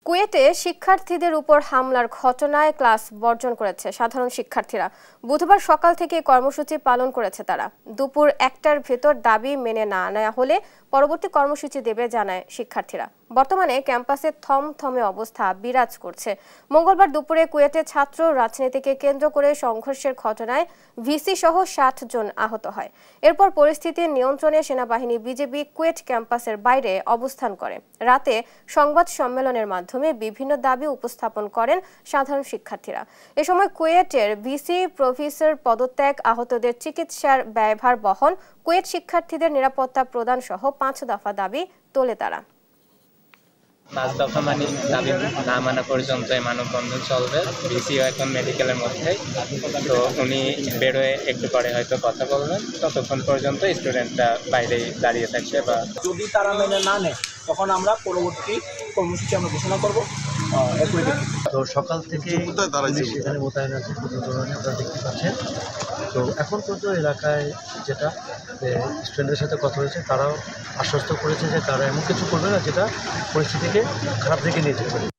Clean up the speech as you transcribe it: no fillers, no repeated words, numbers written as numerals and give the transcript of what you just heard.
কুয়েটে শিক্ষার্থীদের উপর হামলার ঘটনায় ক্লাস বর্জন করেছে সাধারণ শিক্ষার্থীরা। বুধবার সকাল থেকে কর্মসূচি পালন করেছে তারা। দুপুর 1টার ভেতর দাবি মেনে না নেওয়া হলে পরবর্তী কর্মসূচি দেবে জানায় শিক্ষার্থীরা। বর্তমানে ক্যাম্পাসে থমথমে অবস্থা বিরাজ করছে। মঙ্গলবার দুপুরে কুয়েটে ছাত্র রাজনীতিকে কেন্দ্র করে সংঘর্ষের ঘটনায় ভিসি সহ 60 জন আহত হয়। এরপর পরিস্থিতি নিয়ন্ত্রণে সেনাবাহিনী বিজিবি কুয়েট ক্যাম্পাসের বাইরে অবস্থান করে। রাতে সংবাদ সম্মেলনের মাধ্যমে বিভিন্ন দাবি উপস্থাপন করেন সাধারণ শিক্ষার্থীরা। এ সময় কুয়েটের ভিসি প্রফেসর পদত্যাগ, আহতদের চিকিৎসার ব্যয়ভার বহন, কুয়েট শিক্ষার্থীদের নিরাপত্তা প্রদান সহ 5 দফা দাবি তোলে তারা। 5 দফা দাবি না মানা পর্যন্ত মানববন্ধন চলবে। ভিসিও এখন মেডিকেলের মধ্যে, তো উনি বেরোয় একটু পরে হয়তো কথা বলবেন। ততক্ষণ পর্যন্ত স্টুডেন্টরা বাইরেই দাঁড়িয়ে থাকবে, বা যদি তারা মেনে না নেয় তখন আমরা পরবর্তী কর্মসূচি আমরা ঘোষণা করবো। তো সকাল থেকে সেখানে মোতায়েন আছে, প্রচুর ধরনের আপনারা দেখতে পাচ্ছেন। তো এখন পর্যন্ত এলাকায় যেটা স্টুডেন্টদের সাথে কথা হয়েছে, তারাও আশ্বস্ত করেছে যে তারা এমন কিছু করবে না যেটা পরিস্থিতিকে খারাপ দিকে নিয়ে যেতে পারে।